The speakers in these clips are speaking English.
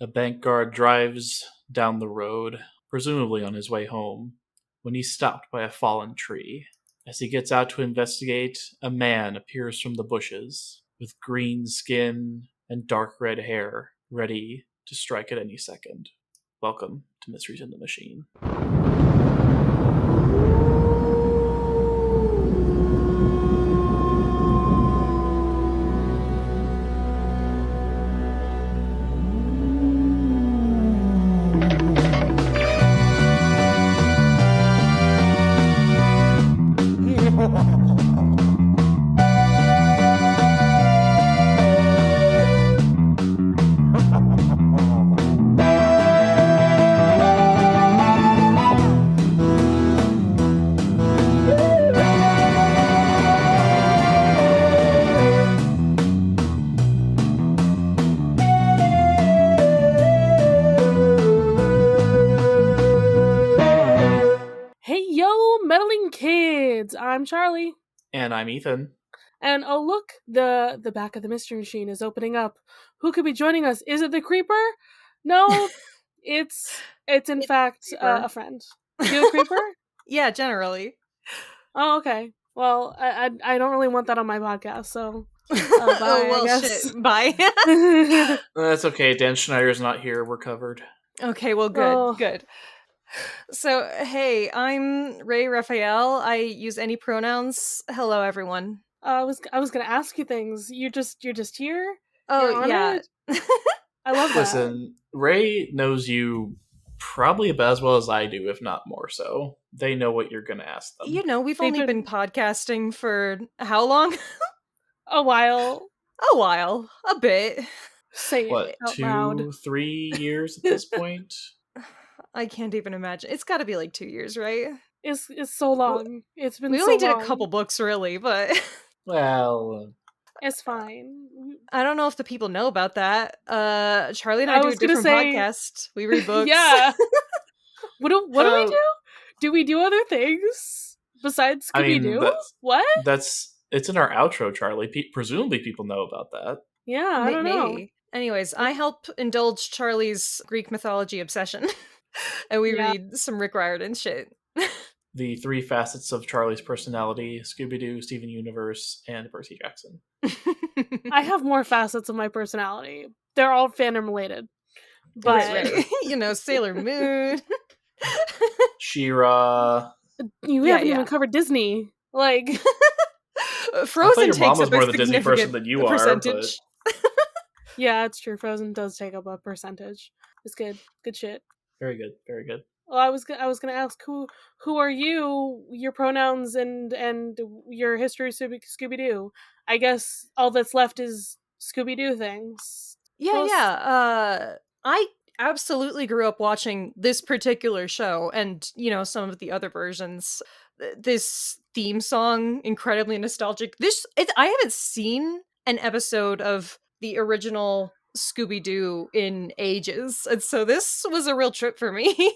A bank guard drives down the road, presumably on his way home, when he's stopped by a fallen tree. As he gets out to investigate, a man appears from the bushes, with green skin and dark red hair, ready to strike at any second. Welcome to Mysteries in the Machine. I'm Charlie. And I'm Ethan. And oh look, the back of the mystery machine is opening up. Who could be joining us? Is it the creeper? No, it's in fact a friend. You a creeper? Yeah, generally. Oh, okay. Well, I don't really want that on my podcast, so bye, oh well, I guess. Shit. Bye. That's okay. Dan Schneider's not here. We're covered. Okay, well, good. So, hey, I'm Raye Raphael. I use any pronouns. Hello, everyone. I was gonna ask you things. You're just here. Oh yeah. I love that. Listen, Raye knows you probably about as well as I do, if not more so. They know what you're gonna ask them. You know, we've only been podcasting for how long? A while. A bit. Say what, it out loud. 2-3 years at this point? I can't even imagine. It's got to be like 2 years, right? It's so long. It's been. We so only did long. a couple books, really, but well, it's fine. I don't know if the people know about that. Charlie and I do a different podcast. We read books. Yeah. What do we do? Do we do other things besides Scooby-Doo? What? It's in our outro, Charlie. Presumably, people know about that. Yeah, I don't know. Anyways, I help indulge Charlie's Greek mythology obsession. And we read some Rick Riordan shit. The 3 facets of Charlie's personality: Scooby-Doo, Steven Universe, and Percy Jackson. I have more facets of my personality. They're all fandom related. But right. You know, Sailor Moon. She-Ra. You haven't even covered Disney. Like Frozen takes up more a the Disney person than you percentage. But... yeah, it's true. Frozen does take up a percentage. It's good. Good shit. Very good. Very good. Well, I was gonna ask who are you, your pronouns, and your history of Scooby-Doo. I guess all that's left is Scooby-Doo things. Yeah. I absolutely grew up watching this particular show, and you know, some of the other versions. This theme song, incredibly nostalgic. I haven't seen an episode of the original Scooby-Doo in ages, and so this was a real trip for me.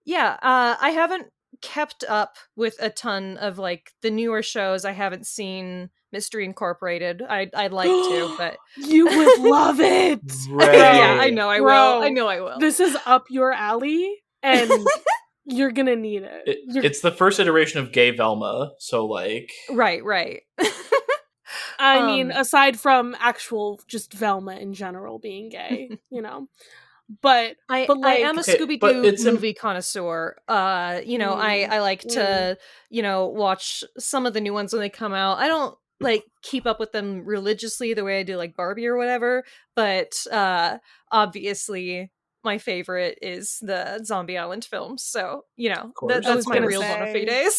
Yeah, I haven't kept up with a ton of like the newer shows. I haven't seen Mystery Incorporated. I'd like to, but you would love it. Yeah, I know I will. This is up your alley, and you're gonna need it. It's the first iteration of Gay Velma, so like right. I mean, aside from actual just Velma in general being gay, you know. But I am a Scooby-Doo movie connoisseur. You know, I like to, you know, watch some of the new ones when they come out. I don't like keep up with them religiously the way I do like Barbie or whatever, but obviously my favorite is the Zombie Island films. So, you know, that's my real bona fides.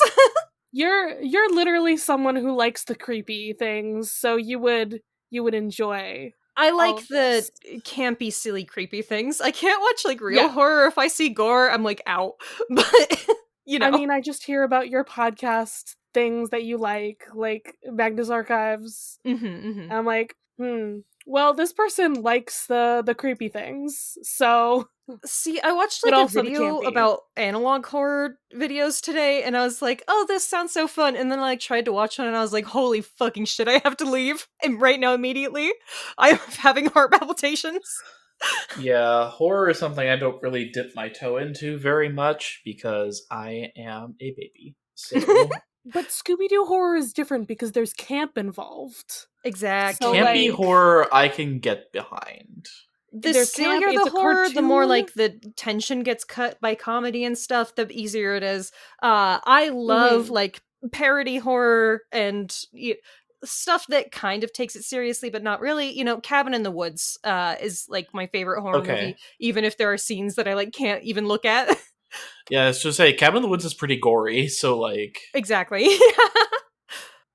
You're literally someone who likes the creepy things, so you would enjoy. I like the campy, silly, creepy things. I can't watch like real horror. If I see gore, I'm like out. But you know, I mean, I just hear about your podcast things that you like Magnus Archives. And I'm like, well, this person likes the creepy things, so. See, I watched like a video about analog horror videos today, and I was like, oh, this sounds so fun. And then I like tried to watch one, and I was like, holy fucking shit, I have to leave. And right now, immediately, I'm having heart palpitations. Yeah, horror is something I don't really dip my toe into very much because I am a baby. So But Scooby-Doo horror is different because there's camp involved. So, campy like, horror I can get behind. The there's camp, sillier it's the a horror, the more cartoon. like the tension gets cut by comedy and stuff, the easier it is. I love like parody horror and stuff that kind of takes it seriously but not really. Cabin in the Woods is like my favorite horror Okay. movie, even if there are scenes that I like can't even look at. Yeah, it's just say Cabin in the Woods is pretty gory, so like Exactly.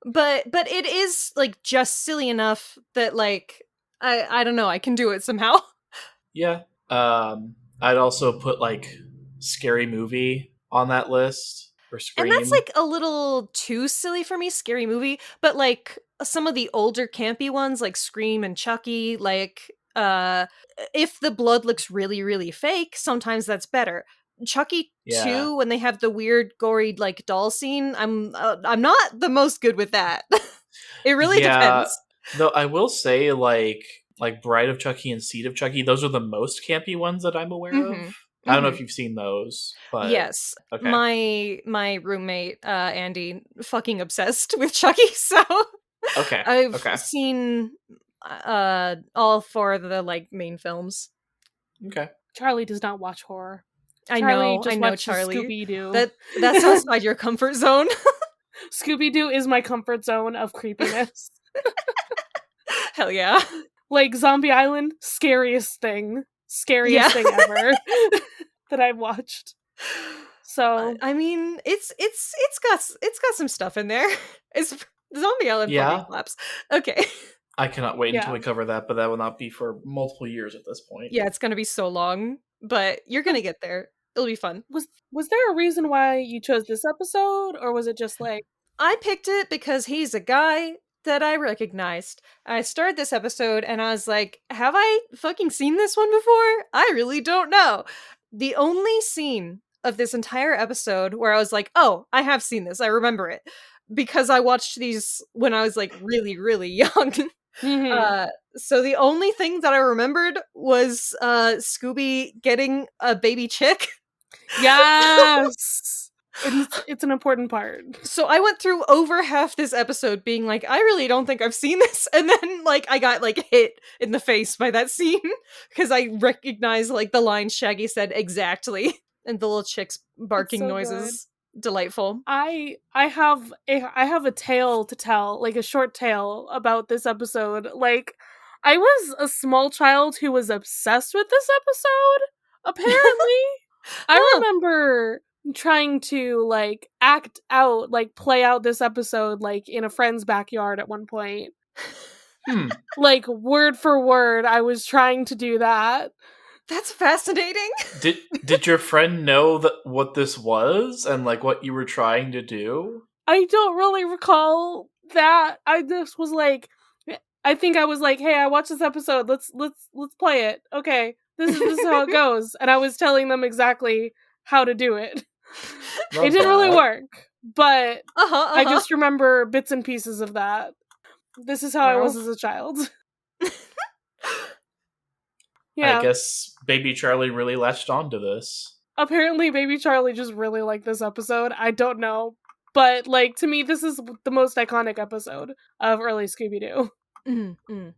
But it is like just silly enough that like I don't know, I can do it somehow. yeah. I'd also put like Scary Movie on that list or Scream. And that's like a little too silly for me, Scary Movie, but like some of the older campy ones like Scream and Chucky, like if the blood looks really really fake, sometimes that's better. Chucky 2, when they have the weird gory like doll scene, I'm not the most good with that. It really depends. Though I will say like Bride of Chucky and Seed of Chucky, those are the most campy ones that I'm aware of. I don't know if you've seen those, but yes. Okay. My roommate Andy fucking obsessed with Chucky, so Okay. I've seen all 4 of the like main films. Okay. Charlie does not watch horror. I Charlie know, Charlie. Scooby-Doo. That's outside your comfort zone. Scooby-Doo is my comfort zone of creepiness. Hell yeah. Like Zombie Island, scariest thing ever that I've watched. So I mean, it's got some stuff in there. It's Zombie Island fucking slaps. Okay. I cannot wait until we cover that, but that will not be for multiple years at this point. Yeah, it's gonna be so long, but you're gonna get there. It'll be fun. Was there a reason why you chose this episode, or was it just like I picked it because he's a guy that I recognized. I started this episode and I was like, have I fucking seen this one before? I really don't know. The only scene of this entire episode where I was like, oh, I have seen this. I remember it. Because I watched these when I was like really, really young. So the only thing that I remembered was Scooby getting a baby chick. Yes! It's an important part. So I went through over half this episode being like, I really don't think I've seen this. And then like I got like hit in the face by that scene because I recognized like the line Shaggy said exactly. And the little chick's barking noises. Good. Delightful. I have a tale to tell, like a short tale about this episode. Like, I was a small child who was obsessed with this episode, apparently. I remember trying to like act out, like play out this episode like in a friend's backyard at one point. Like word for word, I was trying to do that. That's fascinating. Did your friend know what this was and like what you were trying to do? I don't really recall that. I just was like, I think I was like, hey, I watched this episode. Let's play it. Okay, this is how it goes. And I was telling them exactly how to do it. It didn't really work, but I just remember bits and pieces of that. This is how I was as a child. Yeah. I guess Baby Charlie really latched onto this. Apparently, Baby Charlie just really liked this episode. I don't know. But, like, to me, this is the most iconic episode of early Scooby-Doo. Mm-hmm.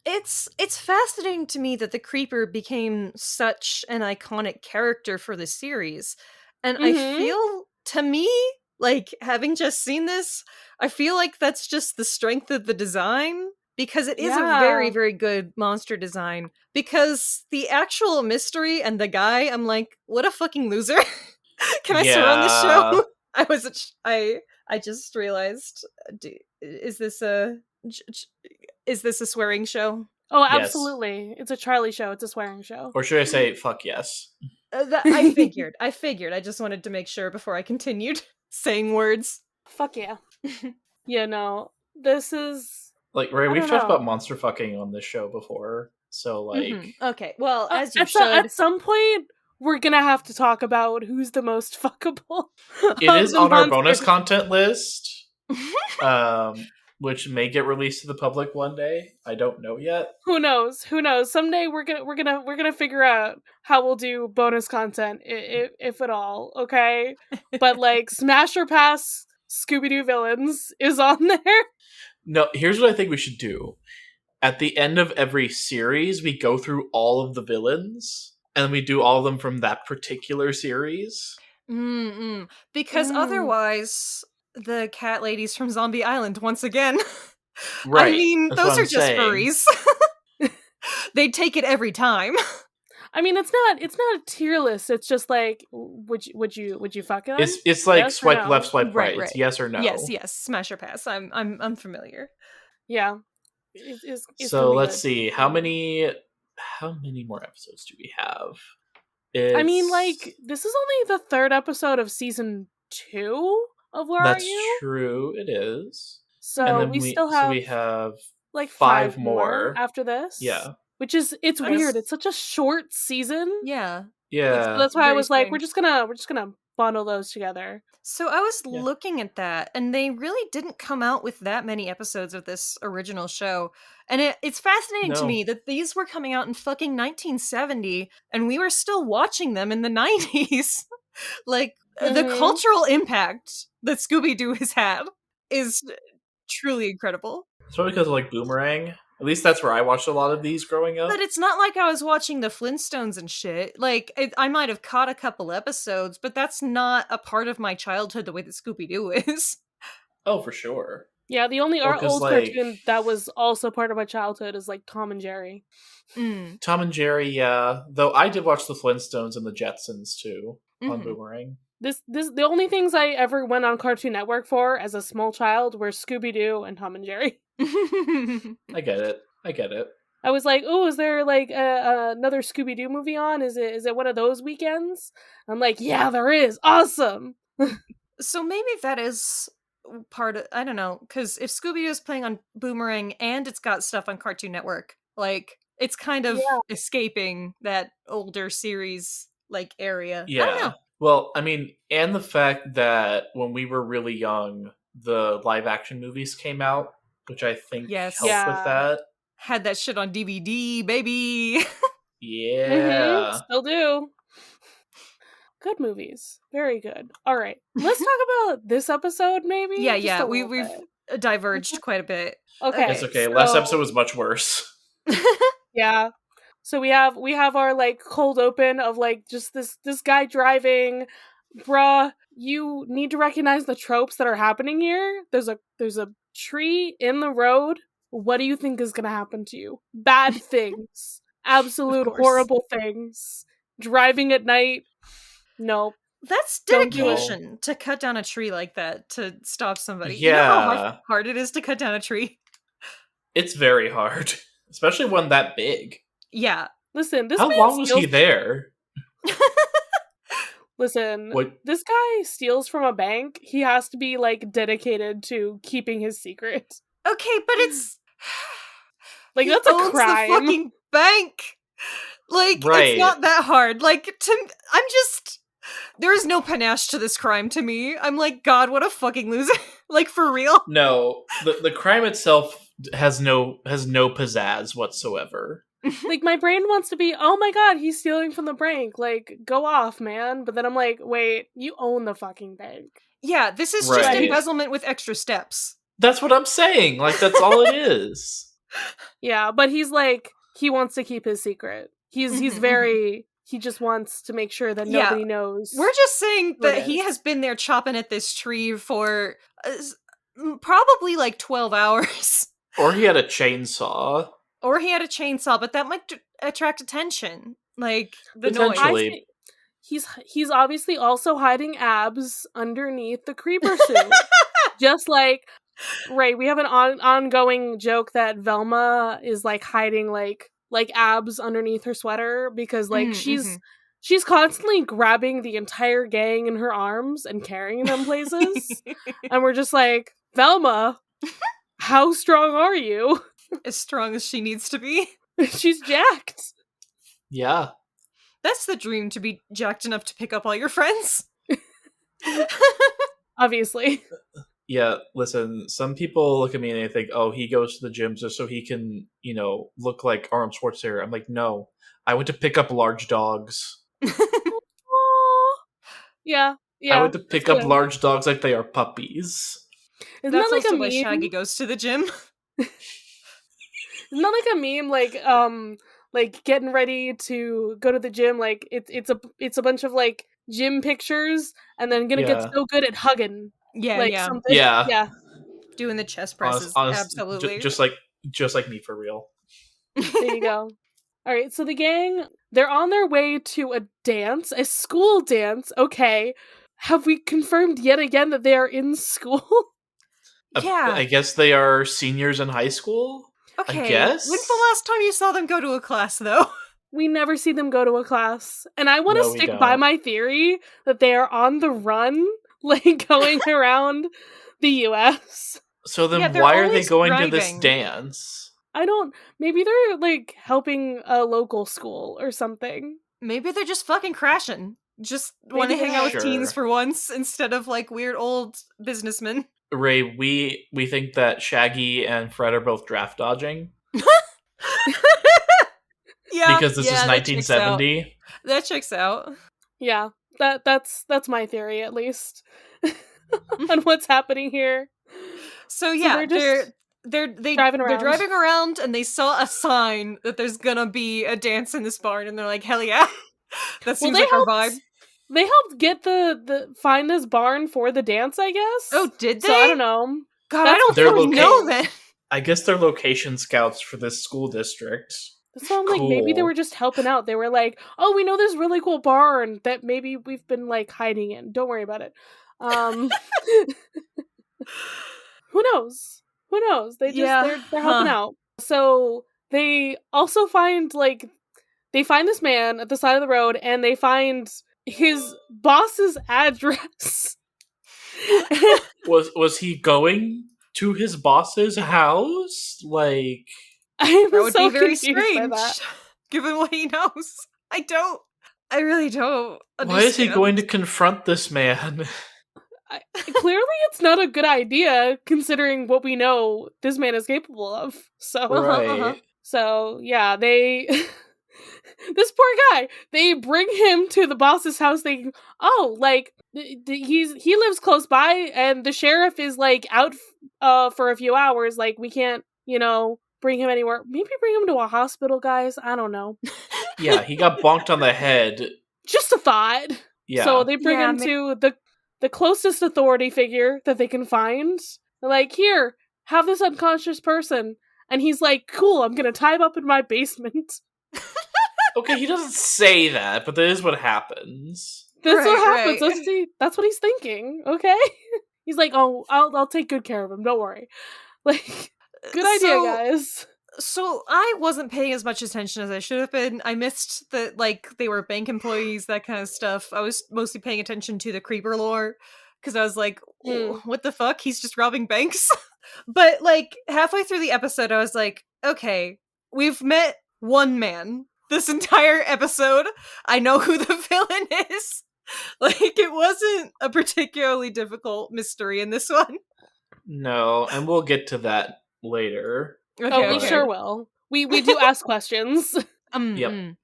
It's fascinating to me that the Creeper became such an iconic character for the series. And I feel, to me, like, having just seen this, I feel like that's just the strength of the design. Because it is a very, very good monster design. Because the actual mystery and the guy, I'm like, what a fucking loser. Can I swear on this show? I just realized, is this a swearing show? Oh, absolutely. Yes. It's a Charlie show. It's a swearing show. Or should I say, fuck yes? I figured. I just wanted to make sure before I continued saying words. Fuck yeah. Yeah, no. This is... Like, Ray, we've talked about monster fucking on this show before, so, like... Okay, well, as you should... At some point, we're gonna have to talk about who's the most fuckable. It is on our bonus content list. which may get released to the public one day. I don't know yet. Who knows? Who knows? Someday we're gonna figure out how we'll do bonus content, if at all. Okay, but like Smash or Pass Scooby Doo villains is on there. No, here's what I think we should do. At the end of every series, we go through all of the villains, and we do all of them from that particular series. Because otherwise, the cat ladies from Zombie Island, once again. Right. I mean, That's those what are I'm just saying. furries. They take it every time. I mean, it's not a tier list. It's just like, would you fuck them? It's like Yes or swipe no? left, swipe right. Right. It's yes or no. Yes, Smash or Pass. I'm familiar. Yeah. It's So gonna be let's good. see how many more episodes do we have? I mean, like, this is only the 3rd episode of season 2 of Where That's Are You? true. It is. So And then we still have we have like 5 more more. after this. Yeah. Which is it's I weird. guess- It's such a short season. Yeah. Yeah. So that's why I Very was like, strange. we're just gonna bundle those together. So I was Yeah. looking at that, and they really didn't come out with that many episodes of this original show. And it's fascinating to No. me that these were coming out in fucking 1970, and we were still watching them in the 90s. Like, the Mhm. cultural impact that Scooby-Doo has had is truly incredible. It's probably because of like Boomerang. At least that's where I watched a lot of these growing up. But it's not like I was watching the Flintstones and shit. Like, I might have caught a couple episodes, but that's not a part of my childhood the way that Scooby-Doo is. Oh, for sure. Yeah, the only Well, 'cause, old like- cartoon that was also part of my childhood is like Tom and Jerry. Tom and Jerry, yeah. Though I did watch the Flintstones and the Jetsons too on Mhm. Boomerang. This the only things I ever went on Cartoon Network for as a small child were Scooby Doo and Tom and Jerry. I get it. I was like, "Oh, is there like another Scooby Doo movie on? Is it one of those weekends?" I'm like, "Yeah, there is. Awesome." So maybe that is part of, I don't know, because if Scooby-Doo is playing on Boomerang and it's got stuff on Cartoon Network, like, it's kind of Yeah. escaping that older series, like, area. I don't Yeah. know. Well, I mean, and the fact that when we were really young, the live action movies came out, which I think Yes. helped Yeah. with that. Had that shit on DVD, baby. Yeah. Still do. Good movies. Very good. All right. Let's talk about this episode, maybe? Yeah, Just yeah. a We've little bit. diverged quite a bit. Okay. It's okay. Last so- episode was much worse. Yeah. So we have our like cold open of like just this guy driving. Bruh, you need to recognize the tropes that are happening here. There's a tree in the road. What do you think is gonna happen to you? Bad things. Absolute course. horrible things. Driving at night. Nope. That's Don't do it. dedication to cut down a tree like that to stop somebody. You know how Yeah. hard it is to cut down a tree? It's very hard. Especially one that big. Yeah. Listen, this How man long was he steals- there? Listen, What? this guy steals from a bank. He has to be like dedicated to keeping his secret. Okay, but it's Like he that's a owns crime. the fucking bank. Like, Right. it's not that hard. Like, I'm just, there is no panache to this crime to me. I'm like, God, what a fucking loser. Like, for real. No, the crime itself has no pizzazz whatsoever. Like my brain wants to be, oh my god, he's stealing from the bank. Like, go off, man. But then I'm like, wait, you own the fucking bank. Yeah, this is just Right. embezzlement with extra steps. That's what I'm saying. Like, that's all it is. Yeah, but he's like, he wants to keep his secret. He's Mhm, very, he just wants to make sure that Yeah. nobody knows. We're just saying Who it that he is. has been there chopping at this tree for probably like 12 hours. Or he had a chainsaw. Or he had a chainsaw, but that might attract attention. Like, the noise. Potentially. I think he's obviously also hiding abs underneath the creeper suit. Just like Ray, we have an ongoing joke that Velma is like hiding like abs underneath her sweater because like she's constantly grabbing the entire gang in her arms and carrying them places. And we're just like, Velma, how strong are you? As strong as she needs to be. She's jacked. Yeah. That's the dream, to be jacked enough to pick up all your friends. Obviously. Yeah, listen, some people look at me and they think, oh, he goes to the gym just so he can, look like Arnold Schwarzenegger. I'm like, no, I went to pick up large dogs. Aw. Yeah, I yeah, went to that's pick up good. large dogs like they are puppies. Isn't That's that like also a why meme? Shaggy goes to the gym. Isn't that like a meme? Like getting ready to go to the gym. Like it's a bunch of like gym pictures, and then gonna get Yeah. so good at hugging, Yeah, like yeah. something. Yeah. Yeah, Doing the chest Honest, presses. honest, Absolutely. just like me for real. there you go. All right, so the gang, they're on their way to a dance, a school dance. Okay, have we confirmed yet again that they are in school? Yeah. I guess they are seniors in high school. I Okay. guess. When's the last time you saw them go to a class, though? We never see them go to a class, and I want to No, we stick by don't. my theory that they are on the run, like going around the U.S. So then, Yeah, they're why are they always going to this driving. dance? I don't. Maybe they're like helping a local school or something. Maybe they're just fucking crashing. Just want to Maybe hang they out are. with teens Sure. for once instead of like weird old businessmen. Ray, we think that Shaggy and Fred are both draft dodging Yeah, because this is that checks out. 1970. That checks out. Yeah, that's my theory at least on what's happening here. So yeah, they're just they're driving around. driving around and they saw a sign that there's gonna be a dance in this barn and they're like, hell yeah. That seems they like our helped. vibe. They helped get the find this barn for the dance, I guess. Oh, did they? So I don't know. God, That's I don't what they They're were fucking know saying. then. I guess they're location scouts for this school district. That's why I'm like, maybe they Cool. were just helping out. They were like, oh, we know this really cool barn that maybe we've been like hiding in. Don't worry about it. Who knows? Who knows? They just Yeah, they're helping huh. out. So they also find they find this man at the side of the road and they find his boss's address. Was he going to his boss's house? Like, I'm That would so be very confused by strange, that. given what he knows. I really don't understand. why is he going to confront this man? Clearly, it's not a good idea considering what we know this man is capable of. So, Right. so yeah, they. This poor guy. They bring him to the boss's house. Thinking, oh, like he lives close by, and the sheriff is like out for a few hours. Like we can't, bring him anywhere. Maybe bring him to a hospital, guys. I don't know. Yeah, he got bonked on the head. Just a thought. Yeah. So they bring Yeah, him to the closest authority figure that they can find. They're like, here, have this unconscious person. And he's like, cool, I'm gonna tie him up in my basement. Okay, he doesn't say that, but that is what happens. That's what happens. Right. That's what he's thinking, okay? He's like, oh, I'll take good care of him, don't worry. Like, good idea, guys. So I wasn't paying as much attention as I should have been. I missed that, like, they were bank employees, that kind of stuff. I was mostly paying attention to the creeper lore, because I was like, what the fuck? He's just robbing banks? But, like, halfway through the episode, I was like, okay, we've met one man this entire episode. I know who the villain is. Like, it wasn't a particularly difficult mystery in this one. No, and we'll get to that later. Okay, we sure will. We do ask questions. Yep.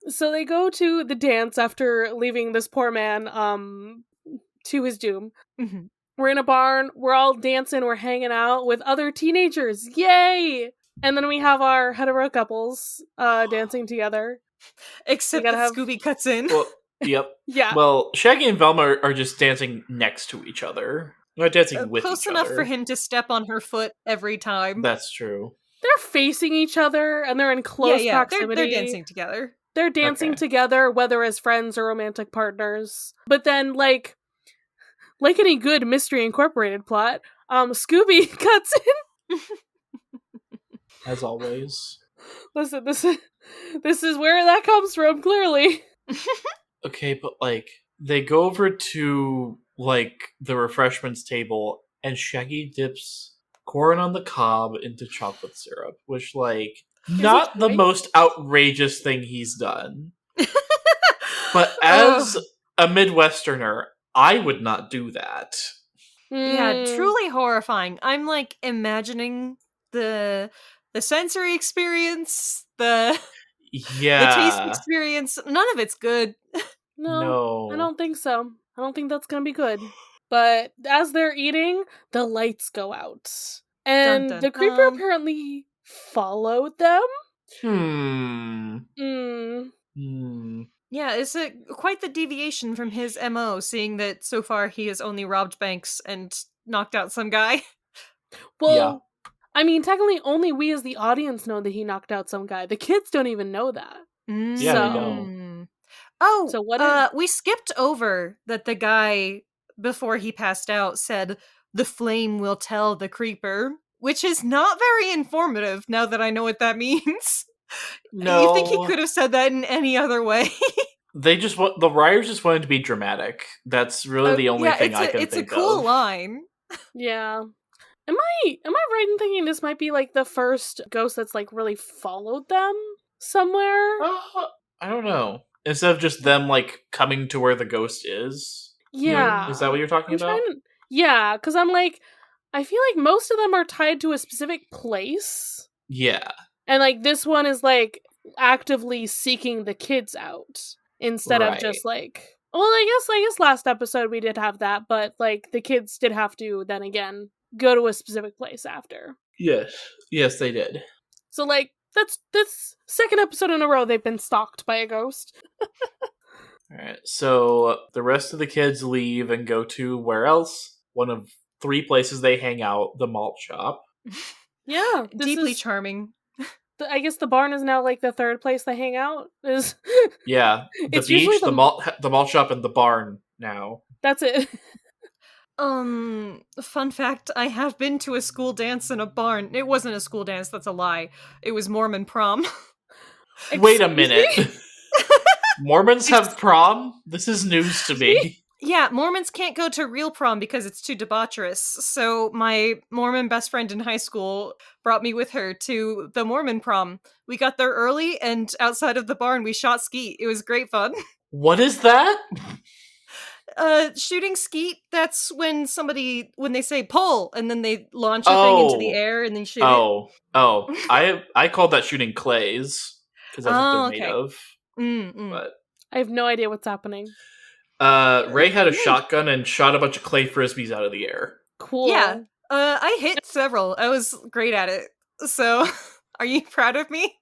So they go to the dance after leaving this poor man to his doom. Mm-hmm. We're in a barn, we're all dancing, we're hanging out with other teenagers. Yay! And then we have our hetero couples dancing together. Except that Scooby cuts in. Well, yep. Yeah. Well, Shaggy and Velma are just dancing next to each other. Not dancing with close each enough other. for him to step on her foot every time. That's true. They're facing each other and they're in close proximity. They're dancing together. They're dancing together, whether as friends or romantic partners. But then, like any good Mystery Incorporated plot, Scooby cuts in. As always. Listen, this is where that comes from, clearly. Okay, but, like, they go over to, like, the refreshments table, and Shaggy dips corn on the cob into chocolate syrup, which, like, not the most outrageous thing he's done. But as a Midwesterner, I would not do that. Yeah, Mm, truly horrifying. I'm like imagining the sensory experience, the taste Yeah. experience. None of it's good. no, I No. don't think so. I don't think that's gonna be good. But as they're eating, the lights go out. Dun And dun the creeper dun. apparently followed them. Hmm. Mm. Hmm. Yeah, it's quite the deviation from his MO, seeing that so far he has only robbed banks and knocked out some guy. Yeah. Well, I mean, technically, only we as the audience know that he knocked out some guy. The kids don't even know that. Yeah, they So, don't. Oh, so what is? we skipped over that the guy, before he passed out, said, "The flame will tell the creeper," which is not very informative now that I know what that means. You think he No. could have said that in any other way? They just want the writers just wanted to be dramatic. That's really the only Yeah, thing I can it's a think cool of. line. Yeah. Am I right in thinking this might be like the first ghost that's like really followed them somewhere? I don't know. Instead of just them like coming to where the ghost is. Is Yeah. that what you're talking I'm trying about? to. Yeah, because I'm like, I feel like most of them are tied to a specific place. Yeah. And like this one is like actively seeking the kids out instead of Right. just like, well, I guess last episode we did have that, but like the kids did have to then again go to a specific place after. Yes. Yes, they did. So like that's second episode in a row they've been stalked by a ghost. Alright. So the rest of the kids leave and go to where else? One of three places they hang out, the malt shop. Yeah, this Deeply is. charming. I guess the barn is now like the third place they hang out. Is Yeah. The it's usually beach, the malt shop, and the barn now. that's it. Fun fact, I have been to a school dance in a barn. It wasn't a school dance, that's a lie. It was Mormon prom. Wait a Excuse me? minute. Mormons have prom? This is news to me. Yeah, Mormons can't go to real prom because it's too debaucherous. So my Mormon best friend in high school brought me with her to the Mormon prom. We got there early, and outside of the barn we shot skeet. It was great fun. What is that? Shooting skeet, that's when they say pull, and then they launch a thing into the Oh. air and then shoot it. Oh. I called that shooting clays, because that's what they're Oh, made okay. of. Mm-mm. But I have no idea what's happening. Raye had a Neat. shotgun and shot a bunch of clay frisbees out of the air. Cool. Yeah. I hit several. I was great at it. So, are you proud of me?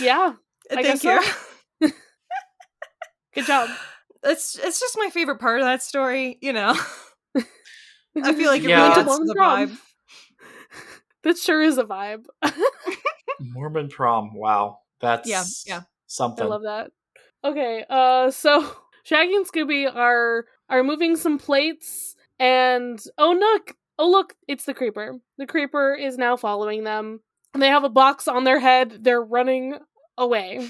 Yeah. I Thank guess you. so. Good job. It's just my favorite part of that story, you know. I feel like it Yeah. really Went to adds to Mormon the prom. vibe. That sure is a vibe. Mormon prom. Wow. That's Yeah. something. I love that. Okay, so Shaggy and Scooby are moving some plates, and oh look, it's the creeper. The creeper is now following them. And they have a box on their head. They're running away.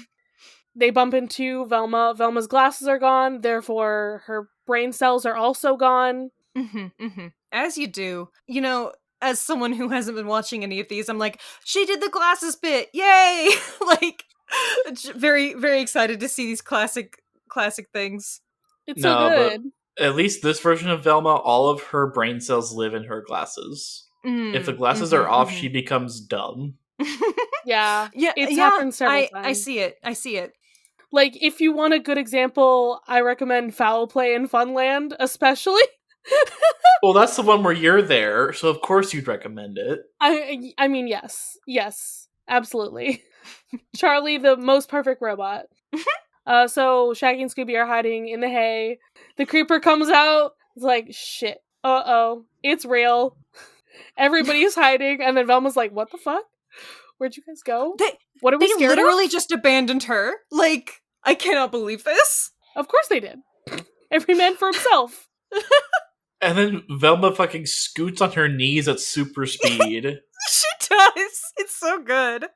They bump into Velma. Velma's glasses are gone, therefore her brain cells are also gone. As you do. You know, as someone who hasn't been watching any of these, I'm like, she did the glasses bit! Yay! Like, very, very excited to see these classic things. It's so No, good. but at least this version of Velma, all of her brain cells live in her glasses. If the glasses are off, she becomes dumb. Yeah. Yeah, It's happened several times. I see it. Like, if you want a good example, I recommend Foul Play in Funland, especially. Well, that's the one where you're there, so of course you'd recommend it. I mean, yes, absolutely. Charlie, the most perfect robot. So Shaggy and Scooby are hiding in the hay. The creeper comes out. It's like, shit. Uh-oh. It's real. Everybody's hiding, and then Velma's like, what the fuck? Where'd you guys go? What are we They scared literally of? just abandoned her. Like, I cannot believe this. Of course they did. Every man for himself. And then Velma fucking scoots on her knees at super speed. She does. It's so good.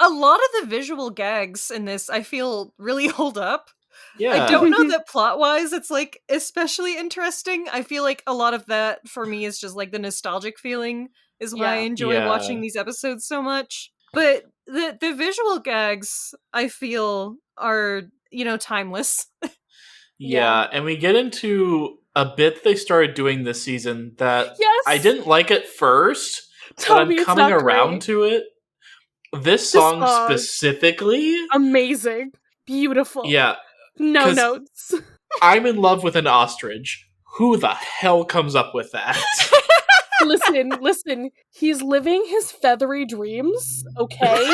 A lot of the visual gags in this, I feel, really hold up. Yeah. I don't know that plot-wise it's, like, especially interesting. I feel like a lot of that, for me, is just, like, the nostalgic feeling is why I enjoy watching these episodes so much. But the visual gags, I feel, are, you know, timeless. Yeah, and we get into a bit they started doing this season that Yes. I didn't like at first, Tell but I'm me it's coming not around great. to it. This This song song, specifically, amazing, beautiful. yeah, No 'cause notes. I'm in love with an ostrich. Who the hell comes up with that? Listen. He's living his feathery dreams, okay?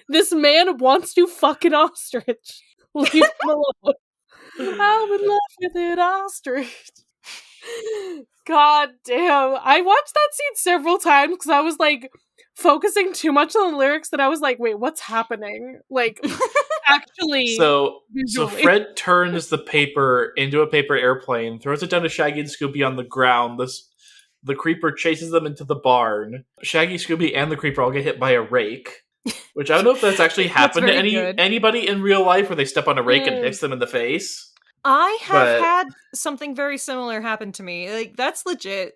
This man wants to fuck an ostrich. Leave him alone. I'm in love with an ostrich. God damn. I watched that scene several times because I was like focusing too much on the lyrics that I was like, wait, what's happening? Like, actually, So visually. Fred turns the paper into a paper airplane, throws it down to Shaggy and Scooby on the ground. The creeper chases them into the barn. Shaggy, Scooby, and the creeper all get hit by a rake. Which I don't know if that's actually happened to anybody in real life where they step on a rake and hits them in the face. I have had something very similar happen to me. Like, that's legit.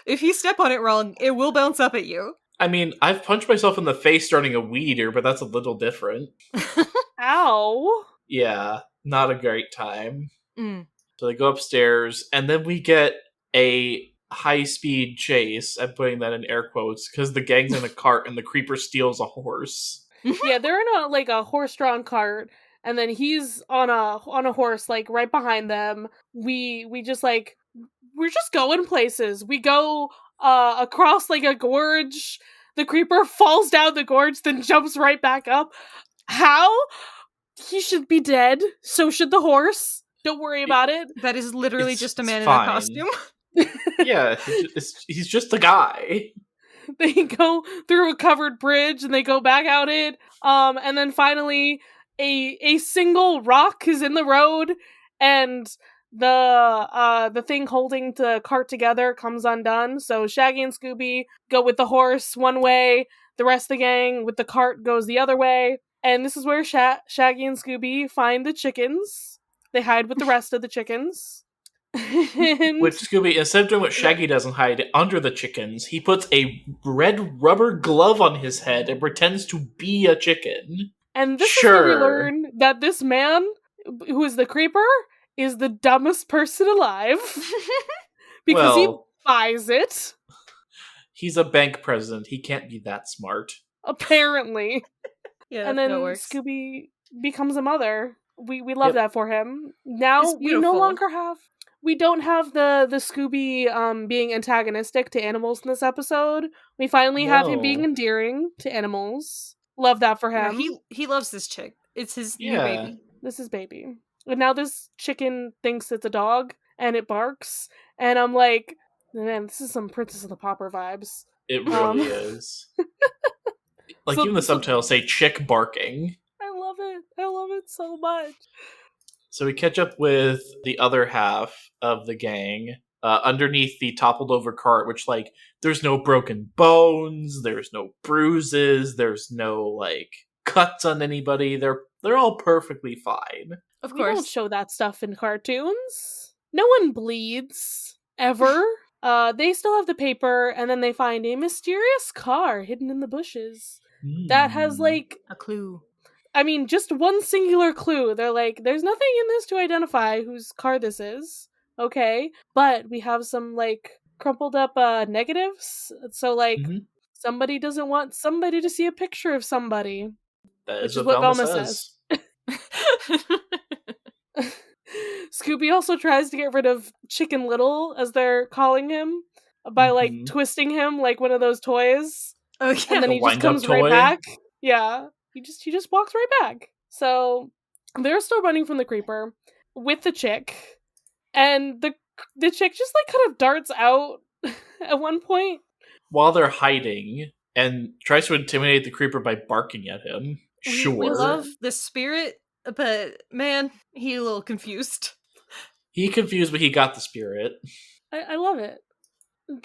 If you step on it wrong, it will bounce up at you. I mean, I've punched myself in the face starting a weed eater, but that's a little different. Ow. Yeah, not a great time. Mm. So they go upstairs, and then we get a high-speed chase. I'm putting that in air quotes, because the gang's in a cart and the creeper steals a horse. Yeah, they're in a horse-drawn cart, and then he's on a horse, like, right behind them. We're just going places. We go across, like, a gorge. The creeper falls down the gorge, then jumps right back up. How? He should be dead. So should the horse. Don't worry about it. That is literally just a man in fine. a costume. Yeah, he's just a guy. They go through a covered bridge and they go back out it. And then finally a single rock is in the road, and the thing holding the cart together comes undone. So Shaggy and Scooby go with the horse one way, the rest of the gang with the cart goes the other way. And this is where Shaggy and Scooby find the chickens. They hide with the rest of the chickens. Which Scooby, instead of doing what Shaggy does and hide under the chickens, he puts a red rubber glove on his head and pretends to be a chicken. And this is where we learn that this man, who is the creeper, is the dumbest person alive. Because he buys it. He's a bank president. He can't be that smart. Apparently. Yeah, and then Scooby becomes a mother. We love that for him. Now we no longer have... We don't have the Scooby being antagonistic to animals in this episode. We finally have him being endearing to animals. Love that for him. Yeah, he loves this chick. It's his new baby. This is baby. And now this chicken thinks it's a dog, and it barks. And I'm like, man, this is some Princess of the Pauper vibes. It really is. Like, even the subtitles say chick barking. I love it. I love it so much. So we catch up with the other half of the gang underneath the toppled over cart, which, like, there's no broken bones, there's no bruises, there's no, like, cuts on anybody. They're all perfectly fine. Of course. We don't show that stuff in cartoons. No one bleeds. Ever. They still have the paper, and then they find a mysterious car hidden in the bushes that has, like... a clue. I mean, just one singular clue. They're like, there's nothing in this to identify whose car this is. Okay. But we have some, like, crumpled up negatives. So, like, somebody doesn't want somebody to see a picture of somebody. That is what Velma says. Scooby also tries to get rid of Chicken Little, as they're calling him, by, like, twisting him like one of those toys. Oh, yeah. And then he just comes right back. Yeah. He just walks right back. So they're still running from the creeper with the chick, and the chick just, like, kind of darts out at one point while they're hiding and tries to intimidate the creeper by barking at him. Sure. We love the spirit, but man, he a little confused. He confused, but he got the spirit. I love it.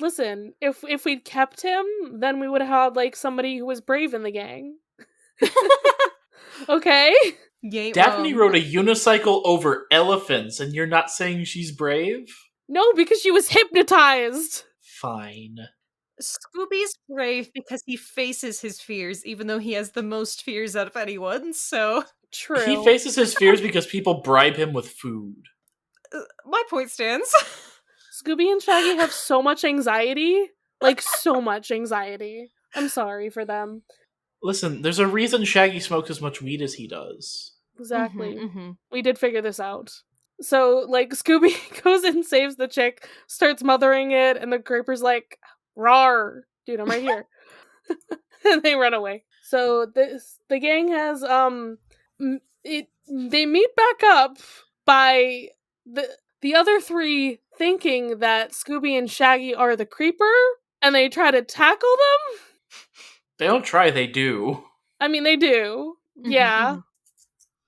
Listen, if we'd kept him, then we would have had, like, somebody who was brave in the gang. Okay? Daphne rode a unicycle over elephants, and you're not saying she's brave? No, because she was hypnotized. Fine. Scooby's brave because he faces his fears, even though he has the most fears out of anyone, so... True. He faces his fears because people bribe him with food. My point stands. Scooby and Shaggy have so much anxiety. Like, so much anxiety. I'm sorry for them. Listen, there's a reason Shaggy smokes as much weed as he does. Exactly. Mm-hmm. We did figure this out. So, like, Scooby goes and saves the chick, starts mothering it, and the creeper's like, "Rawr, dude, I'm right here." And they run away. So the gang has they meet back up by the other three thinking that Scooby and Shaggy are the creeper, and they try to tackle them. They don't try, they do. I mean, they do. Mhm, Yeah. mhm.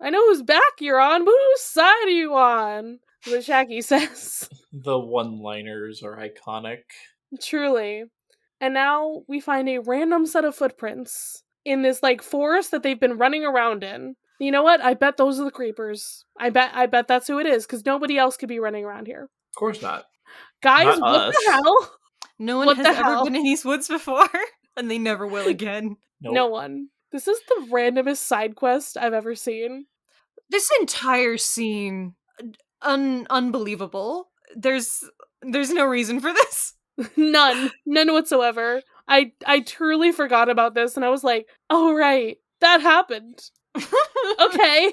I know whose back you're on, but whose side are you on? What Shaggy says. The one-liners are iconic. Truly. And now we find a random set of footprints in this, like, forest that they've been running around in. You know what? I bet those are the creepers. I bet that's who it is, because nobody else could be running around here. Of course not. Guys, Not what us. the hell? No one What has the ever hell? been in these woods before, and they never will again. Nope. No one. This is the randomest side quest I've ever seen. This entire scene, unbelievable. There's no reason for this. None whatsoever. I truly forgot about this, and I was like, oh right, that happened. Okay.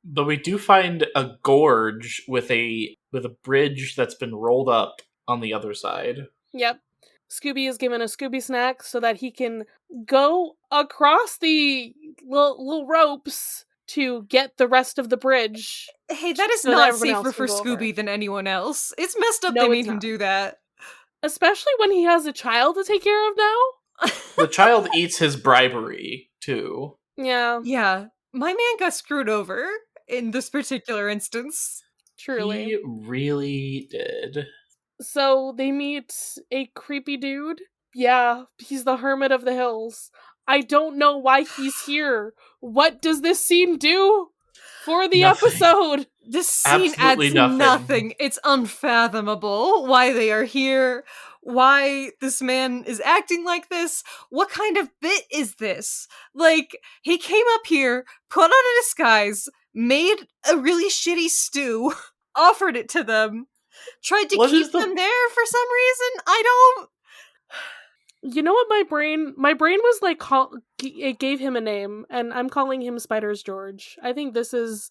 But we do find a gorge with a bridge that's been rolled up on the other side. Yep. Scooby is given a Scooby snack so that he can go across the little ropes to get the rest of the bridge. Hey, that is So that not everyone else safer can for go over. Scooby than anyone else. It's messed up No, they it's made him not. do that. Especially when he has a child to take care of now. The child eats his bribery, too. Yeah, Yeah, my man got screwed over in this particular instance. truly. He really did. So they meet a creepy dude. Yeah, he's the Hermit of the Hills. I don't know why he's here. What does this scene do for the Nothing. episode? This scene Absolutely adds nothing. nothing. It's unfathomable why they are here, why this man is acting like this. What kind of bit is this? Like, he came up here, put on a disguise, made a really shitty stew, offered it to them, tried to What keep is the- them there for some reason. I don't. You know what my brain was like, it gave him a name, and I'm calling him Spiders George. I think this is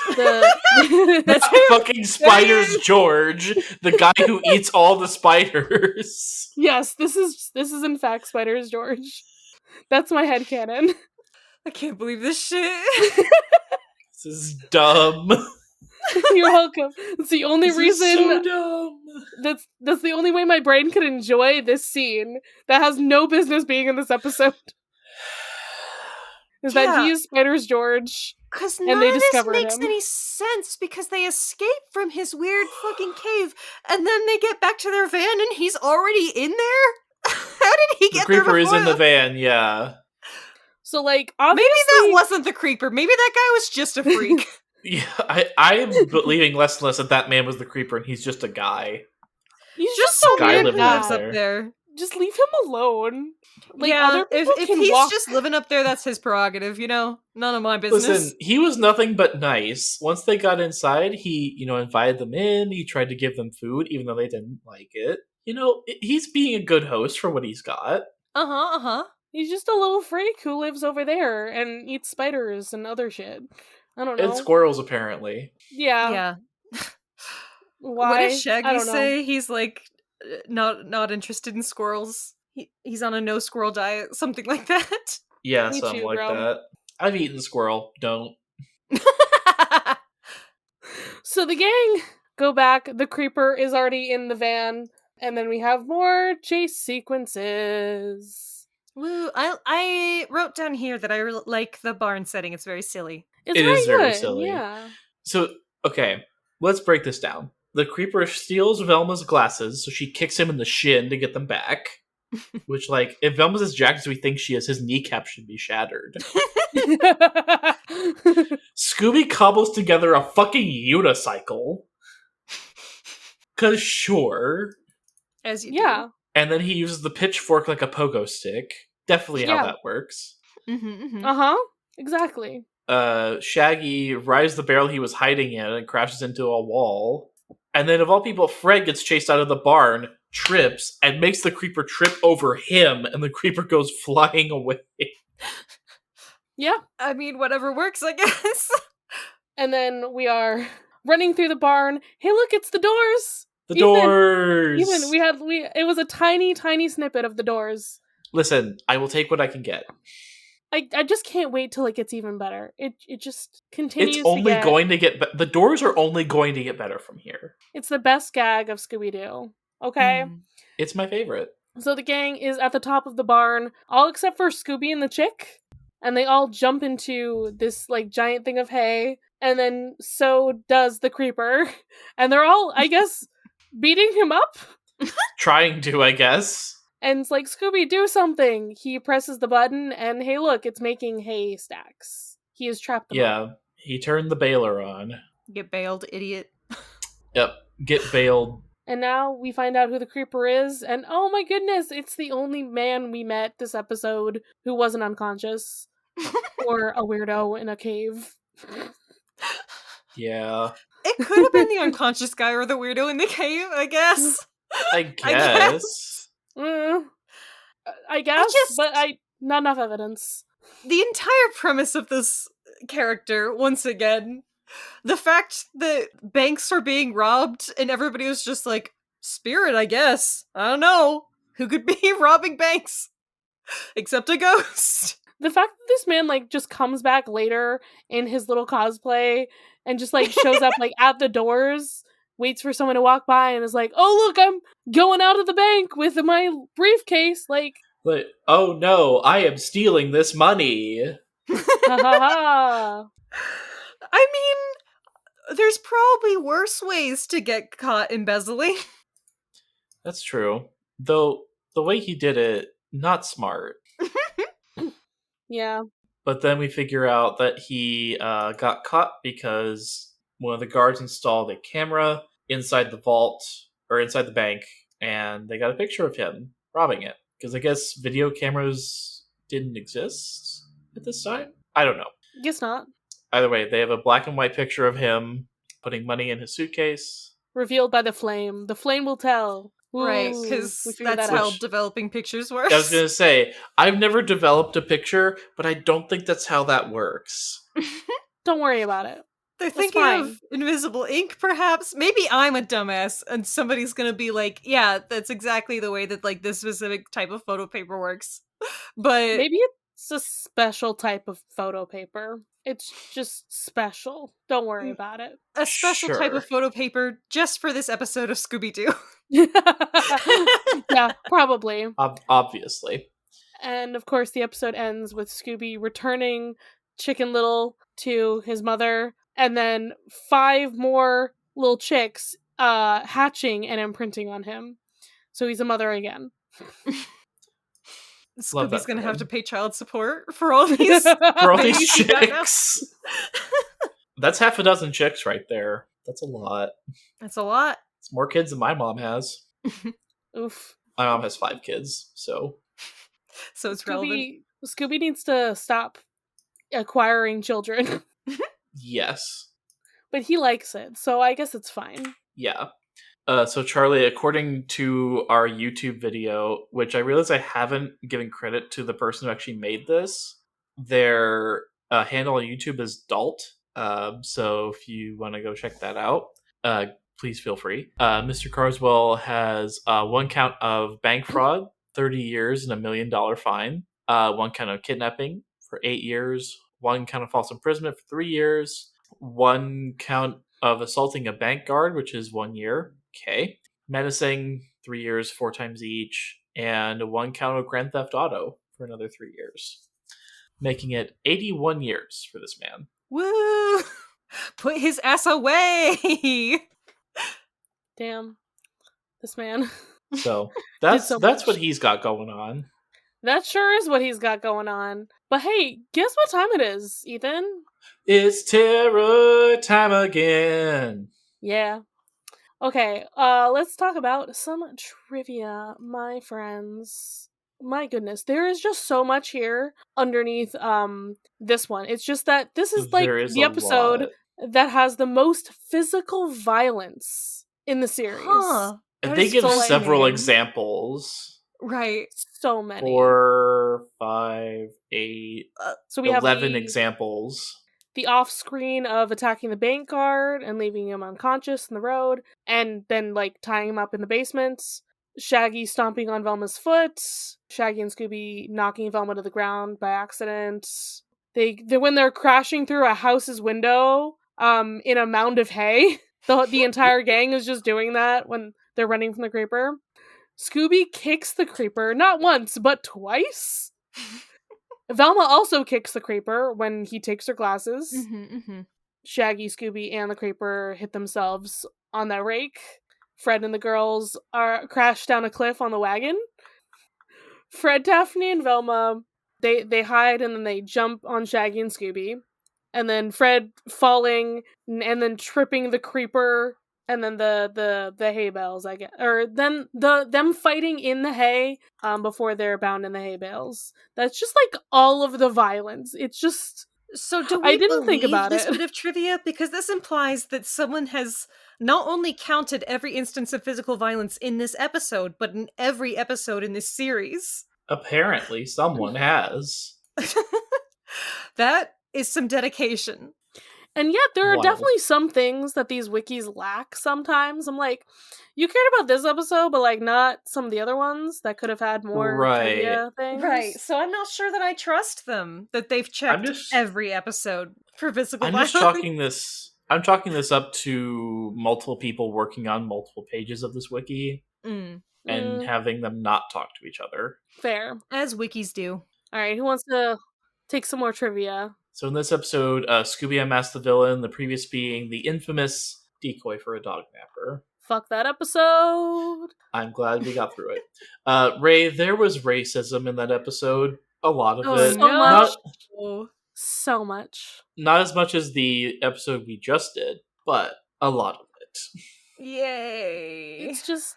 the That's Fucking Spiders George, the guy who eats all the spiders. Yes, this is in fact Spiders George. That's my headcanon. I can't believe this shit. This is dumb. You're welcome. It's the only This reason is so dumb. that's the only way my brain could enjoy this scene that has no business being in this episode. Is that Yeah. he is Spiders George. Because And none they of this discovered makes him. any sense because they escape from his weird fucking cave and then they get back to their van and he's already in there? How did he The get there creeper is before in the them? van, yeah. So like obviously Maybe that wasn't the creeper. Maybe that guy was just a freak. Yeah, I am believing less and less that man was the creeper and he's just a guy. he's just a some guy weird living who up lives there. up there. Just leave him alone. Like yeah, other people if can he's walk. just living up there, that's his prerogative, you know? None of my business. Listen, he was nothing but nice. Once they got inside, he, invited them in. He tried to give them food, even though they didn't like it. He's being a good host for what he's got. Uh-huh, uh-huh. He's just a little freak who lives over there and eats spiders and other shit. I don't know. And squirrels, apparently. Yeah. Yeah. Why? What does I Shaggy don't know. say? He's like not interested in squirrels. He's on a no squirrel diet, something like that. Yeah, Me something too, like bro. that. I've eaten squirrel. Don't. So the gang go back. The creeper is already in the van, and then we have more chase sequences. Woo! I wrote down here that I like the barn setting. It's very silly. It's It is very good, silly. Yeah. So, okay, let's break this down. The creeper steals Velma's glasses, so she kicks him in the shin to get them back. Which, like, if Velma's as jacked as we think she is, his kneecap should be shattered. Scooby cobbles together a fucking unicycle. 'Cause sure. As you Yeah. And then he uses the pitchfork like a pogo stick. Definitely how Yeah. that works. do. Mm-hmm, mm-hmm. Uh-huh. Exactly. Shaggy rides the barrel he was hiding in and crashes into a wall. And then, of all people, Fred gets chased out of the barn, trips, and makes the creeper trip over him, and the creeper goes flying away. Yeah. I mean, whatever works, I guess. And then we are running through the barn. Hey, look, it's the doors. The doors! It was a tiny, tiny snippet of the doors. Listen, I will take what I can get. I just can't wait till it gets even better. It just continues It's only to get... going to get... The doors are only going to get better from here. It's the best gag of Scooby-Doo. Okay? It's my favorite. So the gang is at the top of the barn, all except for Scooby and the chick. And they all jump into this, like, giant thing of hay. And then so does the creeper. And they're all, I guess, beating him up? Trying to, I guess. And it's like, Scooby, do something! He presses the button, and hey, look, it's making hay stacks. He has trapped them all. He turned the baler on. Get bailed, idiot. Yep, get bailed. And now we find out who the creeper is, and oh my goodness, it's the only man we met this episode who wasn't unconscious. Or a weirdo in a cave. Yeah. It could have been the unconscious guy or the weirdo in the cave, I guess. I guess. I guess, but not enough evidence. The entire premise of this character, once again, the fact that banks are being robbed and everybody was just like, spirit, I guess. I don't know. Who could be robbing banks? Except a ghost. The fact that this man, like, just comes back later in his little cosplay and just, like, shows up, like, at the doors, waits for someone to walk by and is like, oh, look, I'm going out of the bank with my briefcase, like... oh no, I am stealing this money. Ha ha ha. I mean, there's probably worse ways to get caught embezzling. That's true. Though, the way he did it, not smart. Yeah. But then we figure out that he got caught because one of the guards installed a camera inside the vault, or inside the bank, and they got a picture of him robbing it. Because I guess video cameras didn't exist at this time? I don't know. Guess not. Either way, they have a black and white picture of him putting money in his suitcase. Revealed by the flame. The flame will tell. Ooh, right, because that's how developing pictures works. I was going to say, I've never developed a picture, but I don't think that's how that works. Don't worry about it. They're thinking of invisible ink, perhaps? Maybe I'm a dumbass, and somebody's gonna be like, yeah, that's exactly the way that, like, this specific type of photo paper works. But... maybe it's a special type of photo paper. It's just special. Don't worry about it. A special type of photo paper just for this episode of Scooby-Doo. Yeah, probably. Obviously. And of course, the episode ends with Scooby returning Chicken Little to his mother, and then 5 more little chicks hatching and imprinting on him. So he's a mother again. Scooby's gonna have to pay child support for all these chicks. That's half a dozen chicks right there. That's a lot. That's a lot. It's more kids than my mom has. Oof. My mom has 5 kids, so it's relevant. Scooby needs to stop acquiring children. Yes. But he likes it, so I guess it's fine. Yeah. So Charlie, according to our YouTube video, which I realize I haven't given credit to the person who actually made this, their handle on YouTube is Dalt. So if you want to go check that out, please feel free. Mr. Carswell has 1 count of bank fraud, 30 years and $1 million fine. 1 count of kidnapping for 8 years. 1 count of false imprisonment for 3 years. 1 count of assaulting a bank guard, which is 1 year. Okay. Menacing, 3 years, 4 times each. And 1 count of grand theft auto for another 3 years. Making it 81 years for this man. Woo! Put his ass away! Damn. This man. So that's what he's got going on. That sure is what he's got going on. But hey, guess what time it is, Ethan? It's terror time again. Yeah. Okay, let's talk about some trivia, my friends. My goodness, there is just so much here underneath this one. It's just that this is like There is the a episode lot. that has the most physical violence in the series. Huh. And That they is give several fascinating. examples. Right. So many. 4, 5, 8, So we have 11 examples. the off-screen of attacking the bank guard and leaving him unconscious in the road, and then like tying him up in the basement. Shaggy stomping on Velma's foot. Shaggy and Scooby knocking Velma to the ground by accident. They when they're crashing through a house's window, in a mound of hay. The entire gang is just doing that when they're running from the creeper. Scooby kicks the creeper not once but twice. Velma also kicks the creeper when he takes her glasses. Shaggy, Scooby, and the creeper hit themselves on that rake. Fred and the girls are crashed down a cliff on the wagon. Fred, Daphne, and Velma, they hide and then they jump on Shaggy and Scooby. And then Fred falling and then tripping the creeper, and then the hay bales, I guess. Or then them fighting in the hay before they're bound in the hay bales. That's just like all of the violence. It's just... So do I we didn't think believe about this it. bit of trivia? Because this implies that someone has not only counted every instance of physical violence in this episode, but in every episode in this series. Apparently, someone has. That is some dedication. And yet, there are Wild. definitely some things that these wikis lack sometimes. I'm like, you cared about this episode, but like not some of the other ones that could have had more Right. trivia things. Right, so I'm not sure that I trust them, that they've checked every episode for physical violence. I'm chalking this up to multiple people working on multiple pages of this wiki and having them not talk to each other. Fair. As wikis do. Alright, who wants to take some more trivia? So in this episode, Scooby unmasked the villain, the previous being the infamous decoy for a dog napper. Fuck that episode! I'm glad we got through it. Raye, there was racism in that episode. A lot of it. So much. So much. Not as much as the episode we just did, but a lot of it. Yay! It's just...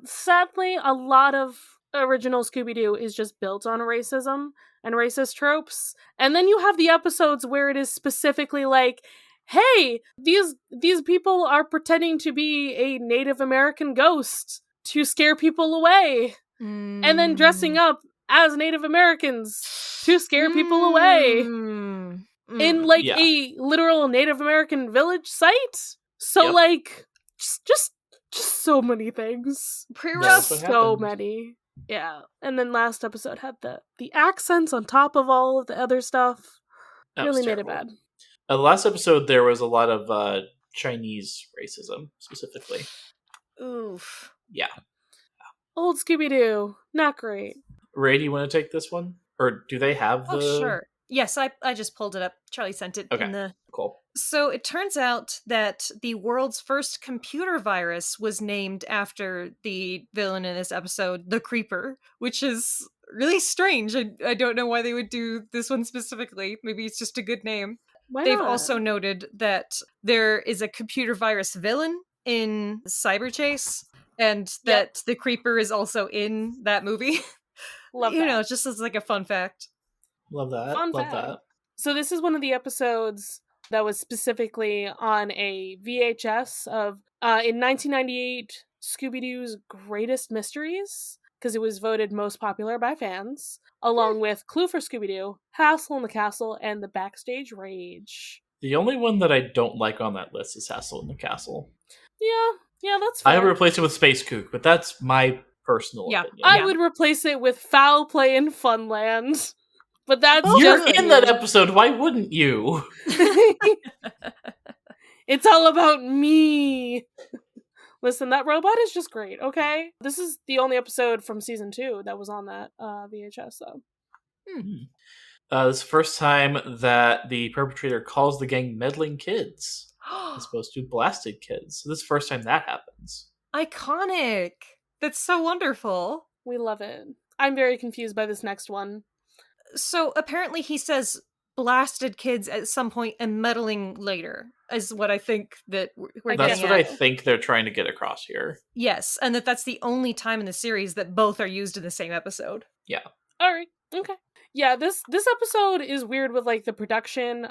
sadly, a lot of original Scooby-Doo is just built on racism and racist tropes. And then you have the episodes where it is specifically like, hey, these people are pretending to be a Native American ghost to scare people away. And then dressing up as Native Americans to scare people away. In like a literal Native American village site. So like, just so many things. Pretty rough. So many. Yeah. And then last episode had the accents on top of all of the other stuff. That really was made it terrible. bad. Last episode, there was a lot of Chinese racism, specifically. Oof. Yeah. Old Scooby-Doo. Not great. Raye, do you want to take this one? Or do they have the... Oh, sure. Yes, I just pulled it up. Charlie sent it in the... Cool. So it turns out that the world's first computer virus was named after the villain in this episode, the Creeper, which is really strange. I don't know why they would do this one specifically. Maybe it's just a good name. They've also noted that there is a computer virus villain in Cyber Chase, and that the Creeper is also in that movie. Love you know, just as like a fun fact. Love that. Fun Love fact. that. So this is one of the episodes that was specifically on a VHS of, in 1998, Scooby-Doo's Greatest Mysteries, because it was voted most popular by fans, along with Clue for Scooby-Doo, Hassle in the Castle, and The Backstage Rage. The only one that I don't like on that list is Hassle in the Castle. Yeah, that's fair. I would replace it with Space Kook, but that's my personal opinion. I would replace it with Foul Play in Funland. But that's You're in that episode, why wouldn't you? It's all about me. Listen, that robot is just great, okay? This is the only episode from season 2 that was on that VHS, though. This is the first time that the perpetrator calls the gang meddling kids, as opposed to blasted kids. So this is the first time that happens. Iconic! That's so wonderful. We love it. I'm very confused by this next one. So apparently he says blasted kids at some point and meddling later, is what I think that we're That's getting what at. I think they're trying to get across here. Yes, and that's the only time in the series that both are used in the same episode. Yeah. All right. Okay. Yeah, this episode is weird with like the production.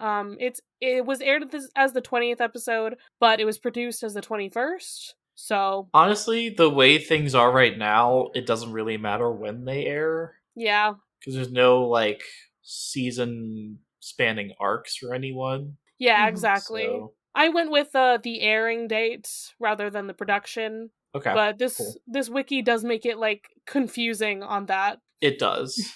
It was aired as the 20th episode, but it was produced as the 21st. So Honestly, the way things are right now, it doesn't really matter when they air. yeah. Because there's no, like, season spanning arcs for anyone. Yeah, Mhm. exactly. So, I went with the airing date rather than the production. okay. But this cool. this wiki does make it like confusing on that. It does.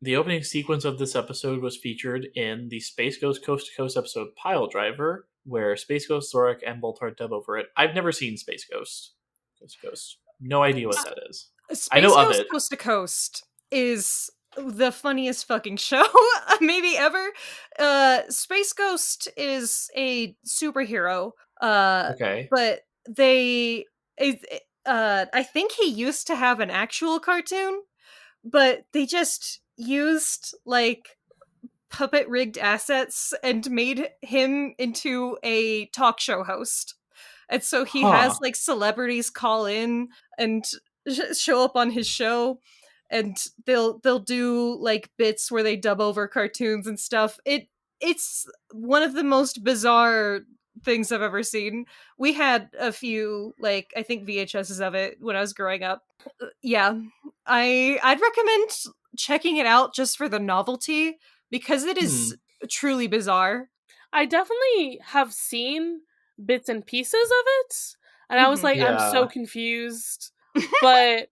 The opening sequence of this episode was featured in the Space Ghost Coast to Coast episode Pile Driver, where Space Ghost, Zorak, and Voltard dub over it. I've never seen Space Ghost Coast to Coast. No idea what that is. Space I know of Ghost it. Coast to Coast is the funniest fucking show maybe ever. Space Ghost is a superhero, Okay. but I think he used to have an actual cartoon, but they just used like puppet rigged assets and made him into a talk show host. And so he has like celebrities call in and show up on his show, and they'll do like bits where they dub over cartoons and stuff. It's one of the most bizarre things I've ever seen. We had a few, like, I think VHSs of it when I was growing up. Yeah. I'd recommend checking it out just for the novelty, because it is truly bizarre. I definitely have seen bits and pieces of it, and I was Mhm. like, I'm so Yeah. confused. But,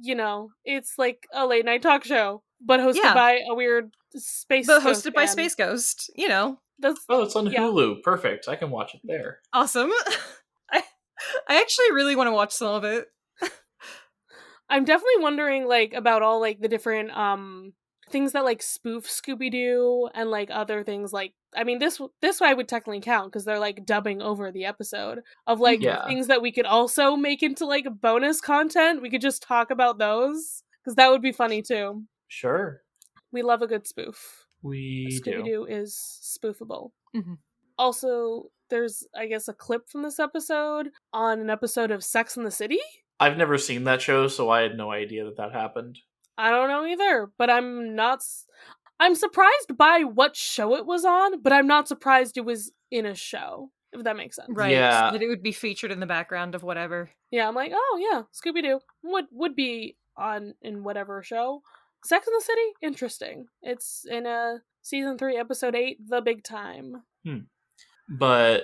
you know, it's like a late night talk show, but hosted Yeah. by a weird space But ghost hosted by fan. Space Ghost, you know. That's Oh, it's on yeah. Hulu. Perfect. I can watch it there. Awesome. I actually really want to watch some of it. I'm definitely wondering like about all like the different things that like spoof Scooby-Doo and like other things, like, I mean, this I would technically count because they're like dubbing over the episode of like Yeah. things that we could also make into like bonus content. We could just talk about those because that would be funny too. Sure. We love a good spoof. We do. Scooby-Doo is spoofable. Mhm. Also, there's, I guess, a clip from this episode on an episode of Sex and the City. I've never seen that show, so I had no idea that happened. I don't know either, but I'm surprised by what show it was on, but I'm not surprised it was in a show, if that makes sense. Right. Yeah. That it would be featured in the background of whatever. Yeah, I'm like, oh yeah, Scooby-Doo would be on in whatever show. Sex and the City? Interesting. It's in a season 3, episode 8, The Big Time. But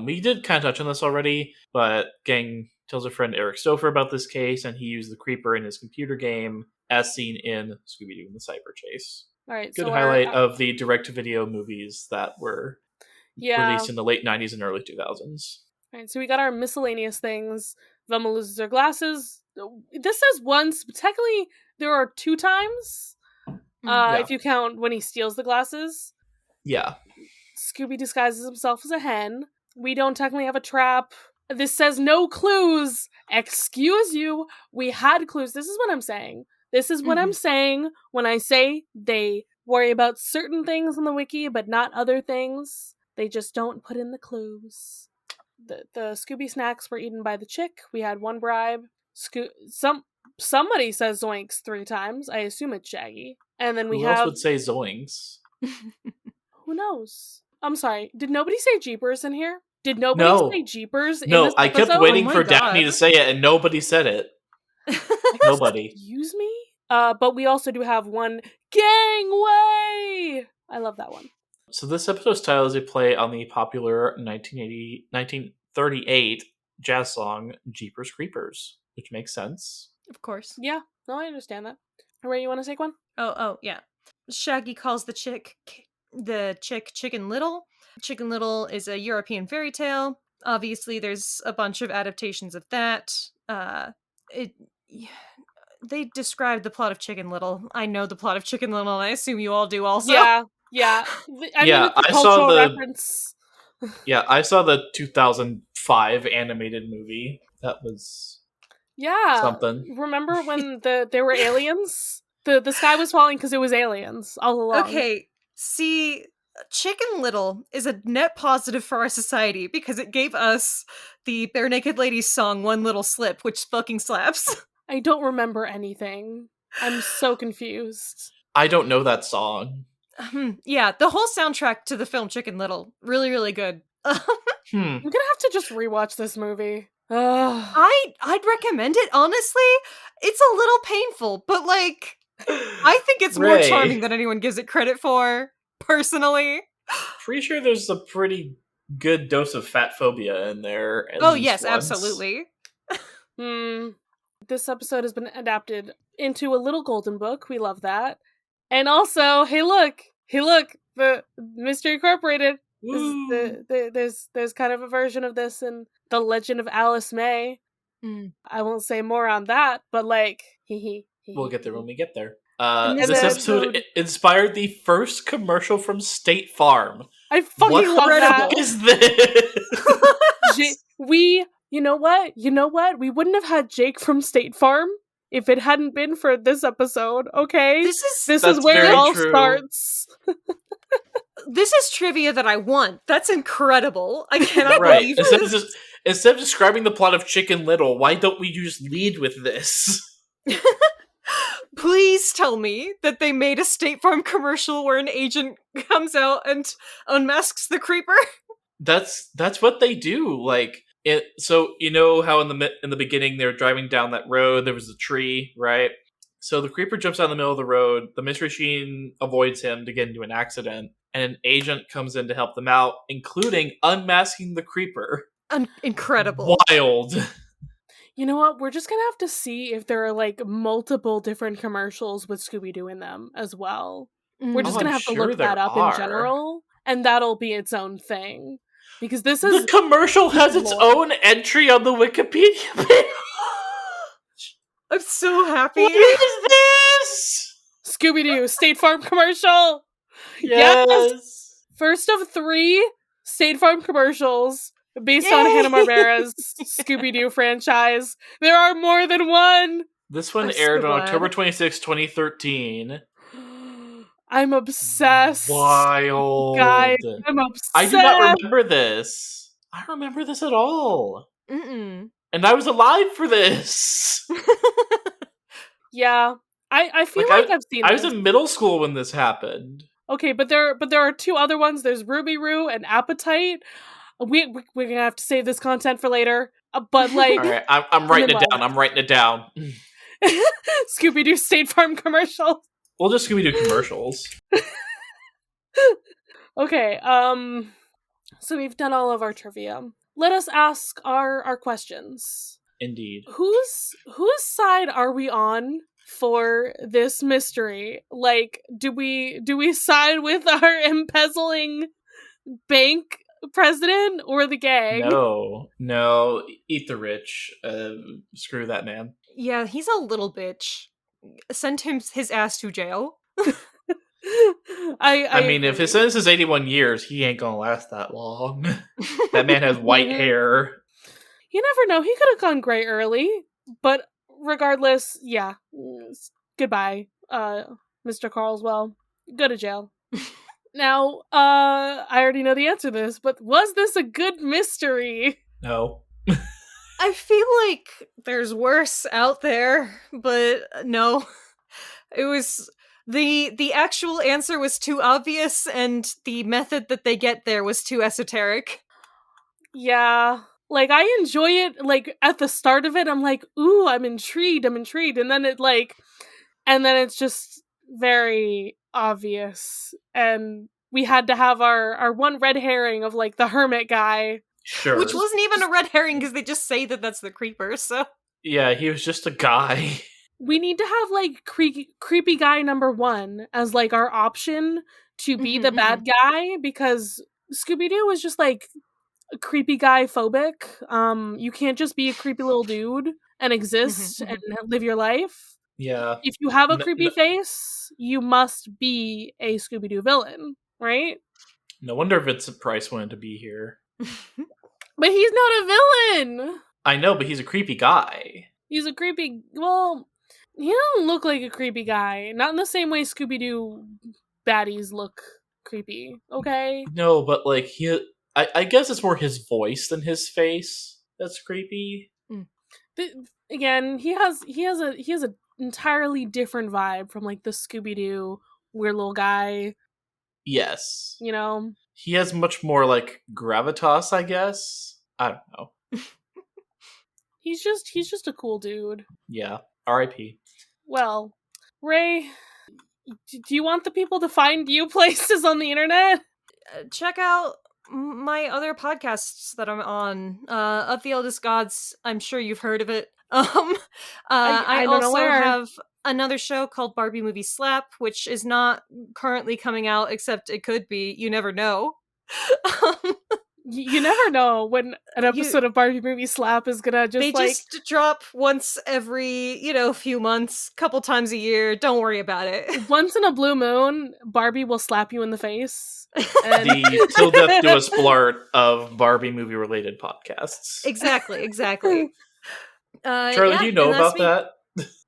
we did kind of touch on this already, but Gang tells a friend Eric Stouffer about this case, and he used the creeper in his computer game as seen in Scooby-Doo and the Cyber Chase. All right, Good so highlight of the direct-to-video movies that were yeah. released in the late 90s and early 2000s. All right, so we got our miscellaneous things. Velma loses her glasses. This says once, but technically there are 2 times. Yeah. If you count when he steals the glasses. Yeah. Scooby disguises himself as a hen. We don't technically have a trap. This says no clues. Excuse you. We had clues. This is what I'm saying. This is what I'm saying when I say they worry about certain things in the wiki, but not other things. They just don't put in the clues. The Scooby snacks were eaten by the chick. We had 1 bribe. Somebody says zoinks 3 times. I assume it's Shaggy. And then we Who have... else would say zoinks? Who knows? I'm sorry. Did nobody say Jeepers in here? Did nobody No. say Jeepers in No, this I kept episode? waiting Oh my for God. Daphne to say it, and nobody said it. Nobody. Excuse me? But we also do have 1 Gangway! I love that one. So this episode's title is a play on the popular 1938 jazz song Jeepers Creepers, which makes sense. Of course. Yeah, no, I understand that. Ray, you want to take one? Oh, yeah. Shaggy calls the chick Chicken Little. Chicken Little is a European fairy tale. Obviously, there's a bunch of adaptations of that. They described the plot of Chicken Little. I know the plot of Chicken Little, and I assume you all do also. Yeah. I mean, it's a cultural reference. Yeah, I saw the 2005 animated movie. That was something. Remember when there were aliens? The sky was falling because it was aliens all along. Okay, See, Chicken Little is a net positive for our society because it gave us the Bare Naked Ladies song One Little Slip, which fucking slaps. I don't remember anything. I'm so confused. I don't know that song. Yeah, the whole soundtrack to the film Chicken Little, really, really good. Hmm. I'm gonna have to just rewatch this movie. Ugh. I'd recommend it, honestly. It's a little painful, but like, I think it's more Raye. charming than anyone gives it credit for, personally. Pretty sure there's a pretty good dose of fat phobia in there. At Oh, least yes, once. absolutely. This episode has been adapted into a little golden book. We love that. And also, hey look, the Mystery Incorporated. There's kind of a version of this in The Legend of Alice May. I won't say more on that, but like, We'll get there when we get there. In This this episode inspired the first commercial from State Farm. I fucking What love the that. fuck is this? You know what? We wouldn't have had Jake from State Farm if it hadn't been for this episode, okay? This is where it all starts. This is trivia that I want. That's incredible. I cannot believe this. Instead of describing the plot of Chicken Little, why don't we just lead with this? Please tell me that they made a State Farm commercial where an agent comes out and unmasks the creeper. That's what they do. Like so you know how in the beginning they were driving down that road, there was a tree, right? So the creeper jumps out in the middle of the road, the mystery machine avoids him to get into an accident, and an agent comes in to help them out, including unmasking the creeper. Incredible. Wild. You know what? We're just gonna have to see if there are like multiple different commercials with Scooby-Doo in them as well. We're just gonna have to look that up in general, and that'll be its own thing. Because this is... The commercial has its own entry on the Wikipedia page. I'm so happy. What is this? Scooby-Doo State Farm commercial! Yes! First of 3 State Farm commercials based on Hanna-Barbera's Scooby-Doo franchise. There are more than one! This one aired on October 26, 2013. I'm obsessed. Wild. Guys, I'm obsessed. I do not remember this. I don't remember this at all. Mm-mm. And I was alive for this. Yeah. I feel like I've seen this. I was in middle school when this happened. Okay, but there are 2 other ones. There's Ruby Roo and Appetite. We're gonna have to save this content for later. But like, all right, I'm writing it down. I'm writing it down. Scooby-Doo State Farm commercial. We'll just Scooby-Doo commercials. Okay. So we've done all of our trivia. Let us ask our questions. Indeed. Whose side are we on for this mystery? Like, do we side with our embezzling bank president or the gang? No, eat the rich. Screw that man. Yeah, he's a little bitch. Send his ass to jail. I mean, if his sentence is 81 years, he ain't gonna last that long. That man has white hair. You never know. He could have gone gray early, but regardless, yeah. Goodbye, Mr. Carlswell. Go to jail. Now, I already know the answer to this, but was this a good mystery? No. I feel like there's worse out there, but no. It was... The actual answer was too obvious, and the method that they get there was too esoteric. Yeah. Like, I enjoy it, like, at the start of it, I'm like, ooh, I'm intrigued, and then it's just very obvious, and we had to have our one red herring of, like, the hermit guy. Sure. Which wasn't even a red herring, because they just say that that's the creeper, so... Yeah, he was just a guy. We need to have, like, creepy guy number 1 as, like, our option to be the bad guy, because Scooby-Doo was just, like, a creepy guy phobic. You can't just be a creepy little dude and exist and live your life. Yeah. If you have a creepy face, you must be a Scooby-Doo villain, right? No wonder Vincent Price wanted to be here. But he's not a villain! I know, but he's a creepy guy. He's a creepy... Well, he doesn't look like a creepy guy. Not in the same way Scooby-Doo baddies look creepy, okay? No, but like I guess it's more his voice than his face that's creepy. But again, he has a entirely different vibe from like the Scooby-Doo weird little guy, Yes. you know? He has much more like gravitas, I guess. I don't know. He's just a cool dude. Yeah. R.I.P. Well, Ray, do you want the people to find you places on the internet? Check out my other podcasts that I'm on. Of the Eldest Gods, I'm sure you've heard of it. I don't know also where. have another show called Barbie Movie Slap, which is not currently coming out, except it could be. You never know. You never know when an episode of Barbie Movie Slap is gonna just just drop once every, few months, couple times a year. Don't worry about it. Once in a blue moon, Barbie will slap you in the face. And The Till Death Do Us Blart of Barbie movie related podcasts. Exactly. Charlie, do you know about that?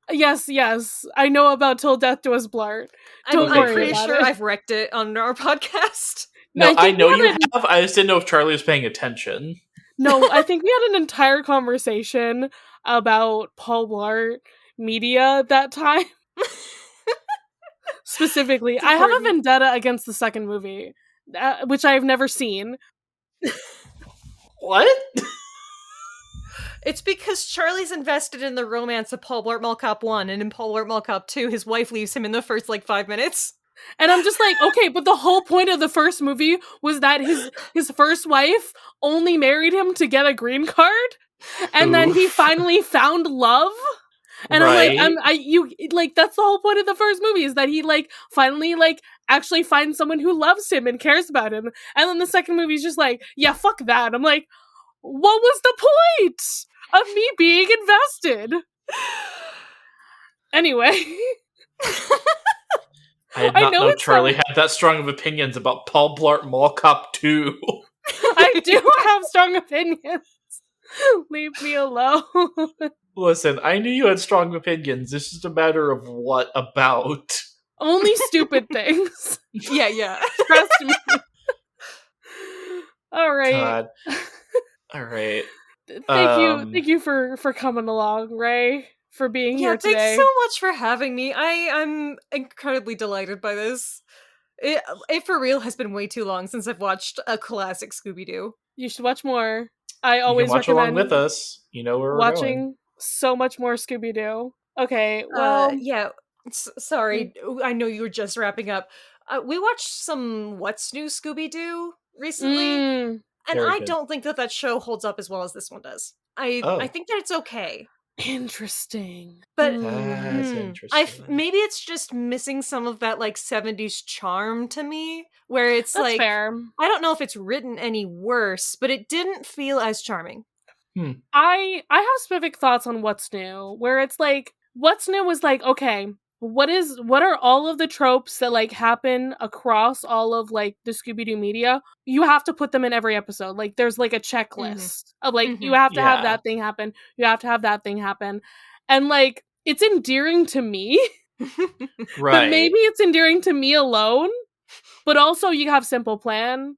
Yes. I know about Till Death Do Us Blart. Don't I'm worry pretty about sure it. I've wrecked it on our podcast. No, I think know we you had have. I just didn't know if Charlie was paying attention. No, I think we had an entire conversation about Paul Blart Media that time. Specifically, I have a vendetta against the second movie, which I have never seen. What? It's because Charlie's invested in the romance of Paul Blart Mall Cop 1, and in Paul Blart Mall Cop 2, his wife leaves him in the first, 5 minutes. And I'm just like, okay, but the whole point of the first movie was that his first wife only married him to get a green card, and then he finally found love. And right. I'm like, that's the whole point of the first movie, is that he finally actually finds someone who loves him and cares about him. And then the second movie is just like, yeah, fuck that. I'm like, what was the point of me being invested? Anyway. I did not know Charlie had that strong of opinions about Paul Blart Mall Cop 2. I do have strong opinions. Leave me alone. Listen, I knew you had strong opinions. This is a matter of what about. Only stupid things. Yeah. Trust me. All right. God. All right. Thank you for coming along, Ray. For being here today. Thanks so much for having me. I'm incredibly delighted by this. It for real has been way too long since I've watched a classic Scooby-Doo. You should watch more. I always watch recommend along with us. You know where we're watching going. So much more Scooby-Doo. Okay, well... sorry, I know you were just wrapping up. We watched some What's New Scooby-Doo recently, and I don't think that show holds up as well as this one does. I think that it's okay. Interesting. But that's interesting. Maybe it's just missing some of that 70s charm to me, where it's That's fair. I don't know if it's written any worse, but it didn't feel as charming. I have specific thoughts on What's New, where it's What's New was okay, what are all of the tropes that happen across all of the Scooby-Doo media? You have to put them in every episode. There's a checklist of you have to have that thing happen. You have to have that thing happen. And it's endearing to me. Right. But maybe it's endearing to me alone. But also you have Simple Plan.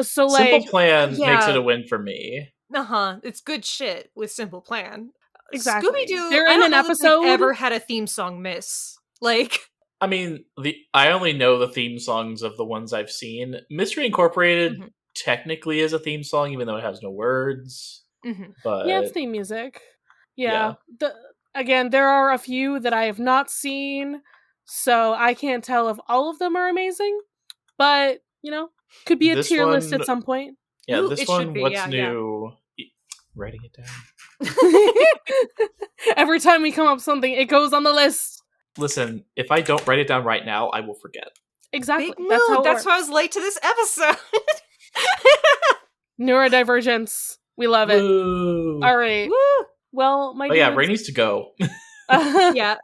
So Simple Plan makes it a win for me. It's good shit with Simple Plan. Exactly. Scooby-Doo, they're in an episode ever had a theme song miss. I mean, I only know the theme songs of the ones I've seen. Mystery Incorporated technically is a theme song, even though it has no words. But yeah, it's theme music. Yeah. Again, there are a few that I have not seen, so I can't tell if all of them are amazing. But could be a tier list at some point. Yeah, this one. What's new? Writing it down. Every time we come up with something, it goes on the list. Listen, if I don't write it down right now, I will forget. Exactly. That's why I was late to this episode. Neurodivergence. We love it. Woo. All right. Woo. Well, Ray needs to go. Yeah.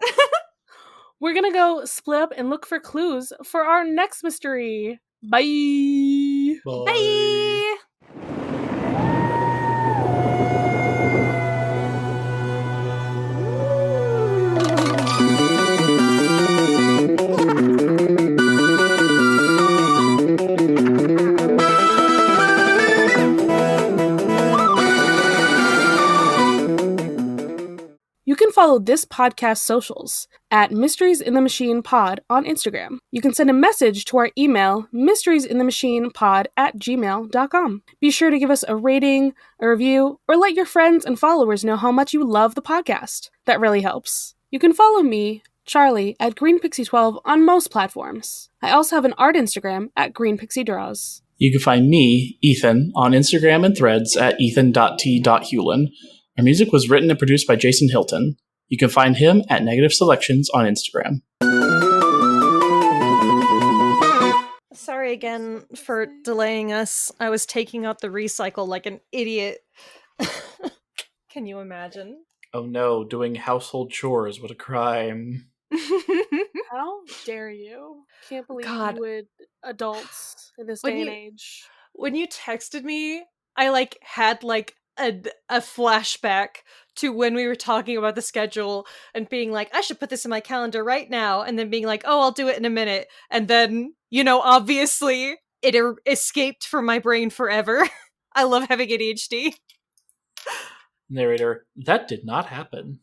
We're gonna go split up and look for clues for our next mystery. Bye. Bye. follow this podcast's socials at Mysteries in the Machine Pod on Instagram. You can send a message to our email, mysteriesinthemachinepod@gmail.com. Be sure to give us a rating, a review, or let your friends and followers know how much you love the podcast. That really helps. You can follow me, Charlie, at GreenPixie12 on most platforms. I also have an art Instagram at GreenPixieDraws. You can find me, Ethan, on Instagram and Threads at ethan.t.hewlin. Our music was written and produced by Jason Hilton. You can find him at Negative Selections on Instagram. Sorry again for delaying us. I was taking out the recycle like an idiot. Can you imagine? Oh no, doing household chores, what a crime. How dare you? Can't believe God. you would adults in this day and age. When you texted me, I had a flashback to when we were talking about the schedule and being like, I should put this in my calendar right now, and then being like, oh, I'll do it in a minute, and then, obviously it escaped from my brain forever. I love having ADHD. Narrator, that did not happen.